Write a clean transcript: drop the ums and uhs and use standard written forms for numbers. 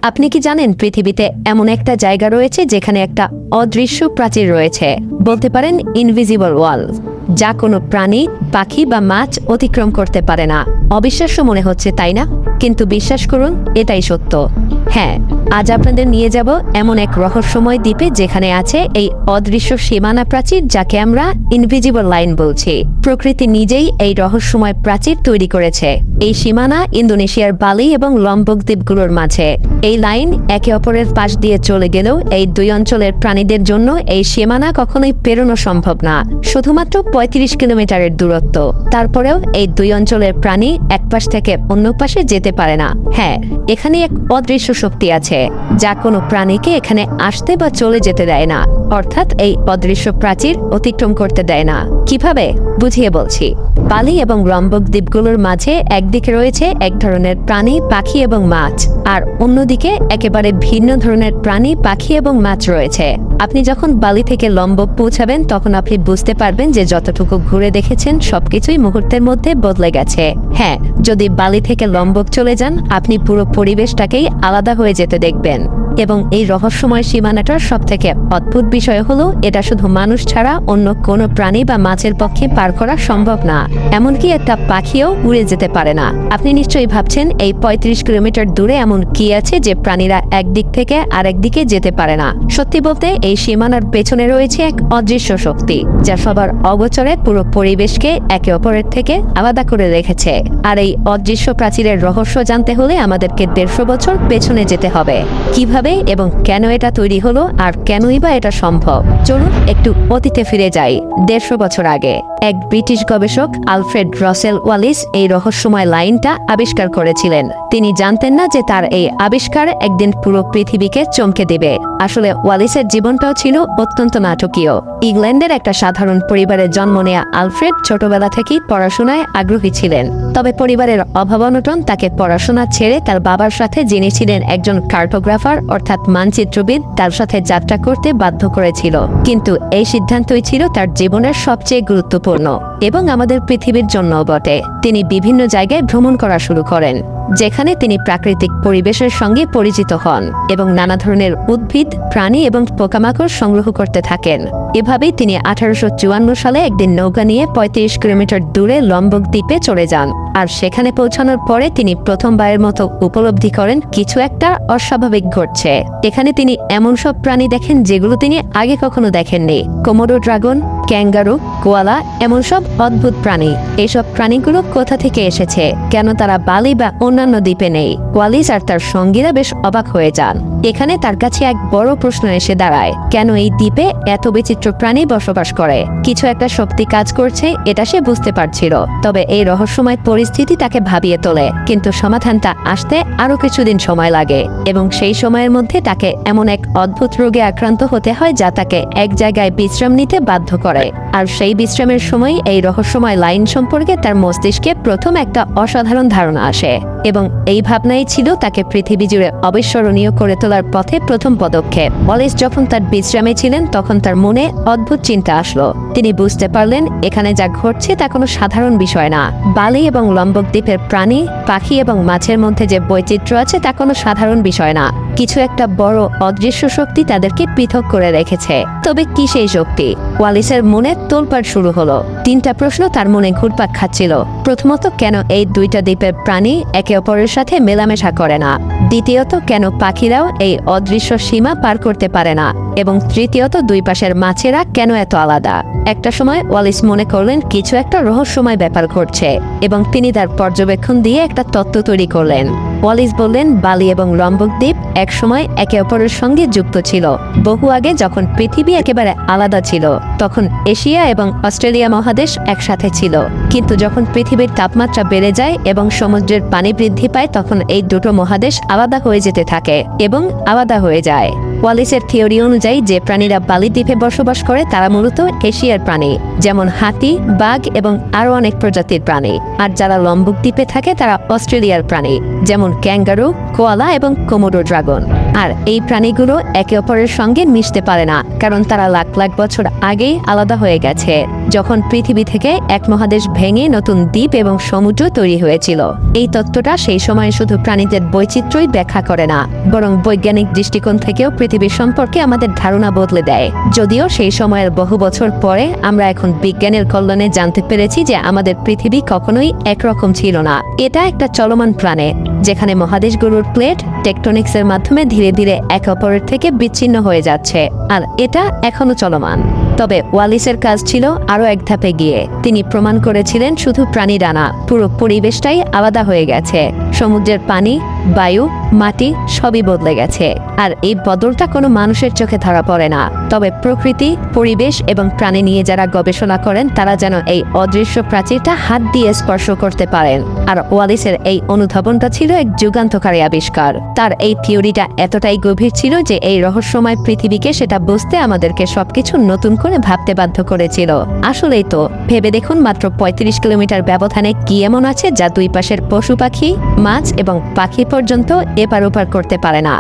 আপনি কি জানেন পৃথিবীতে এমন একটা জায়গা রয়েছে যেখানে একটা অদৃশ্য প্রাচীর রয়েছে, বলতে পারেন ইনভিজিবল ওয়াল, যা কোনো প্রাণী, পাখি বা মাছ অতিক্রম করতে পারে না। অবিশ্বাস্য মনে হচ্ছে, তাই না? কিন্তু বিশ্বাস করুন, এটাই সত্য। হ্যাঁ, আজ আপনাদের নিয়ে যাব এমন এক রহস্যময় দ্বীপে যেখানে আছে এই অদৃশ্য সীমানা প্রাচীর, যাকে আমরা ইনভিজিবল লাইন বলছি। প্রকৃতি নিজেই এই রহস্যময় প্রাচীর তৈরি করেছে। এই সীমানা ইন্দোনেশিয়ার বালি এবং লম্বক দ্বীপগুলোর মাঝে। এই লাইন একে অপরের পাশ দিয়ে চলে গেলেও এই দুই অঞ্চলের প্রাণীদের জন্য এই সীমানা কখনোই পেরোনো সম্ভব না। শুধুমাত্র ৩৫ কিলোমিটারের দূরত্ব। তারপরেও এই দুই অঞ্চলের প্রাণী এক পাশ থেকে অন্য পাশে যেতে পারে না। হ্যাঁ, এখানে এক অদৃশ্য শক্তি আছে যা কোনো প্রাণীকে এখানে আসতে বা চলে যেতে দেয় না, অর্থাৎ এই অদৃশ্য প্রাচীর অতিক্রম করতে দেয় না। কিভাবে? বুঝিয়ে বলছি। বালি এবং লম্বক দ্বীপগুলোর মাঝে একদিকে রয়েছে এক ধরনের প্রাণী, পাখি এবং মাছ, আর অন্যদিকে একেবারে ভিন্ন ধরনের প্রাণী, পাখি এবং মাছ রয়েছে। আপনি যখন বালি থেকে লম্বক পৌঁছাবেন তখন আপনি বুঝতে পারবেন যে যতটুকু ঘুরে দেখেছেন সবকিছুই মুহূর্তের মধ্যে বদলে গেছে। হ্যাঁ, যদি বালি থেকে লম্বক চলে যান, আপনি পুরো পরিবেশটাকেই আলাদা হয়ে যেতে দেখবেন। এবং এই রহস্যময় সীমানাটার সবথেকে অদ্ভুত বিষয় হলো, এটা শুধু মানুষ ছাড়া অন্য কোনো প্রাণী বা মাছের পক্ষে পার করা সম্ভব না। এমনকি একটা পাখিও উড়ে যেতে পারে না। আপনি নিশ্চয়ই ভাবছেন, এই ৩৫ কিলোমিটার দূরে এমন কি আছে যে প্রাণীরা একদিক থেকে আরেক দিকে যেতে পারে না? সত্যি বলতে, এই সীমানার পেছনে রয়েছে এক অদৃশ্য শক্তি, যা সবার অগোচরে পুরো পরিবেশকে একে অপরের থেকে আলাদা করে রেখেছে। আর এই অদৃশ্য প্রাচীরের রহস্য জানতে হলে আমাদেরকে ১৫০ বছর পেছনে যেতে হবে। কিভাবে এবং কেন এটা তৈরি হলো, আর কেনই বা এটা সম্ভব? চলুন একটু অতীতে ফিরে যাই। ১৫০ বছর আগে এক ব্রিটিশ গবেষক আলফ্রেড রসেল ওয়ালিস এই রহস্যময় লাইনটা আবিষ্কার করেছিলেন। তিনি জানতেন না যে তার এই আবিষ্কার একদিন পুরো পৃথিবীকে চমকে দেবে। আসলে ওয়ালিসের জীবনটাও ছিল অত্যন্ত নাটকীয়। ইংল্যান্ডের একটা সাধারণ পরিবারে জন্ম নেয়া আলফ্রেড ছোটবেলা থেকেই পড়াশোনায় আগ্রহী ছিলেন। তবে পরিবারের অভাব-অনটন তাকে পড়াশোনা ছেড়ে তার বাবার সাথে, যিনি ছিলেন একজন কার্টোগ্রাফার অর্থাৎ মানচিত্রবিদ, তার সাথে যাত্রা করতে বাধ্য করেছিল। কিন্তু এই সিদ্ধান্তই ছিল তার জীবনের সবচেয়ে গুরুত্বপূর্ণ, এবং আমাদের পৃথিবীর জন্যও বটে। তিনি বিভিন্ন জায়গায় ভ্রমণ করা শুরু করেন, যেখানে তিনি প্রাকৃতিক পরিবেশের সঙ্গে পরিচিত হন এবং নানা ধরনের উদ্ভিদ, প্রাণী এবং পোকামাকড় সংগ্রহ করতে থাকেন। এভাবেই তিনি ১৮৫৪ সালে একদিন নৌকা নিয়ে ৩৫ কিলোমিটার দূরে লম্বক দ্বীপে চলে যান। আর সেখানে পৌঁছানোর পরে তিনি প্রথমবারের মতো উপলব্ধি করেন কিছু একটা অস্বাভাবিক ঘটছে। এখানে তিনি এমন সব প্রাণী দেখেন যেগুলো তিনি আগে কখনো দেখেননি। কোমোডো ড্রাগন, ক্যাঙ্গারু, কোয়ালা, এমন সব অদ্ভুত প্রাণী। এইসব প্রাণীগুলো কোথা থেকে এসেছে, কেন তারা বালি বা অন্যান্য দ্বীপে নেই? ওয়ালিস আর তার সঙ্গীরা বেশ অবাক হয়ে যান। এখানে তার কাছে এক বড় প্রশ্ন এসে দাঁড়ায়, কেন এই দ্বীপে এত বিচিত্র প্রাণী বসবাস করে? কিছু একটা শক্তি কাজ করছে, এটা সে বুঝতে পারছিল। তবে এই রহস্যময় পরিস্থিতি তাকে ভাবিয়ে তোলে, কিন্তু সমাধানটা আসতে আরো কিছুদিন সময় লাগে। এবং সেই সময়ের মধ্যে তাকে এমন এক অদ্ভুত রোগে আক্রান্ত হতে হয় যা তাকে এক জায়গায় বিশ্রাম নিতে বাধ্য করে। আর সেই বিশ্রামের সময় এই রহস্যময় লাইন সম্পর্কে তার মস্তিষ্কে প্রথম একটা অসাধারণ ধারণা আসে, এবং এই ভাবনাই ছিল তাকে পৃথিবী জুড়ে অবিস্মরণীয় করে তোলার পথে প্রথম পদক্ষেপ। ওয়ালিস যখন তার বিশ্রামে ছিলেন তখন তার মনে অদ্ভুত চিন্তা আসলো। তিনি বুঝতে পারলেন এখানে যা ঘটছে তা কোনো সাধারণ বিষয় না। বালি এবং লম্বক দ্বীপের প্রাণী, পাখি এবং মাছের মধ্যে যে বৈচিত্র্য আছে তা কোনো সাধারণ বিষয় না। কিছু একটা বড় অদৃশ্য শক্তি তাদেরকে পৃথক করে রেখেছে। তবে কি সেই শক্তি? ওয়ালিসের মনে তোলপাড় শুরু হলো। ৩টা প্রশ্ন তার মনে ঘুরপাক খাচ্ছিল। প্রথমত, কেন এই দুইটা দ্বীপের প্রাণী একে অপরের সাথে মেলামেশা করে না? দ্বিতীয়ত, কেন পাখিরাও এই অদৃশ্য সীমা পার করতে পারে না? এবং তৃতীয়ত, দুই পাশের মাছেরা কেন এত আলাদা? একটা সময় ওয়ালিস মনে করলেন কিছু একটা রহস্যময় ব্যাপার ঘটছে, এবং তিনি তার পর্যবেক্ষণ দিয়ে একটা তত্ত্ব তৈরি করলেন। ওয়ালিস বললেন, বালি এবং লম্বক দ্বীপ একসময় একে অপরের সঙ্গে যুক্ত ছিল। বহু আগে, যখন পৃথিবী একেবারে আলাদা ছিল, তখন এশিয়া এবং অস্ট্রেলিয়া মহাদেশ একসাথে ছিল। কিন্তু যখন পৃথিবীর তাপমাত্রা বেড়ে যায় এবং সমুদ্রের পানি বৃদ্ধি পায়, তখন এই দুটো মহাদেশ আলাদা হয়ে যেতে থাকে এবং আলাদা হয়ে যায়। ওয়ালিসের থিওরি অনুযায়ী যে প্রাণীরা বালি দ্বীপে বসবাস করে তারা মূলত এশিয়ার প্রাণী, যেমন হাতি, বাঘ এবং আরো অনেক প্রজাতির প্রাণী। আর যারা লম্বক দ্বীপে থাকে তারা অস্ট্রেলিয়ার প্রাণী, যেমন ক্যাঙ্গারু, কোয়ালা এবং কোমোডো ড্রাগন। আর এই প্রাণীগুলো একে অপরের সঙ্গে মিশতে পারে না, কারণ তারা লাখ লাখ বছর আগেই আলাদা হয়ে গেছে, যখন পৃথিবী থেকে এক মহাদেশ ভেঙে নতুন দ্বীপ এবং সমুদ্র তৈরি হয়েছিল। এই তত্ত্বটা সেই সময় শুধু প্রাণীদের বৈচিত্র্যই ব্যাখ্যা করে না, বরং বৈজ্ঞানিক দৃষ্টিকোণ থেকেও পৃথিবীর সম্পর্কে আমাদের ধারণা বদলে দেয়। যদিও সেই সময়ের বহু বছর পরে আমরা এখন বিজ্ঞানের কল্যাণে জানতে পেরেছি যে আমাদের পৃথিবী কখনোই একরকম ছিল না। এটা একটা চলমান প্ল্যানেট, যেখানে মহাদেশগুলোর প্লেট টেকটনিক্সের মাধ্যমে ধীরে ধীরে একে অপরের থেকে বিচ্ছিন্ন হয়ে যাচ্ছে, আর এটা এখনো চলমান। তবে ওয়ালিসের কাজ ছিল আরও এক ধাপে গিয়ে। তিনি প্রমাণ করেছিলেন শুধু প্রাণীরা না, পুরো পরিবেশটাই আলাদা হয়ে গেছে। সমুদ্রের পানি, বায়ু, মাটি সবই বদলে গেছে, আর এই বদলটা কোনো মানুষের চোখে ধরা পড়ে না। তবে প্রকৃতি, পরিবেশ এবং প্রাণী নিয়ে যারা গবেষণা করেন তারা যেন এই অদৃশ্য প্রাচীরটা হাত দিয়ে স্পর্শ করতে পারেন। আর ওয়ালিসের এই অনুধাবনটা ছিল এক যুগান্তকারী আবিষ্কার। তার এই থিওরিটা এতটাই গভীর ছিল যে এই রহস্যময় পৃথিবীকে সেটা বুঝতে আমাদেরকে সবকিছু নতুন করে ভাবতে বাধ্য করেছিল। আসলেই তো, ভেবে দেখুন, মাত্র ৩৫ কিলোমিটার ব্যবধানে কি এমন আছে যা দুই পাশের পশু পাখি, মাছ এবং পাখি পর্যন্ত এপার ওপার করতে পারে না।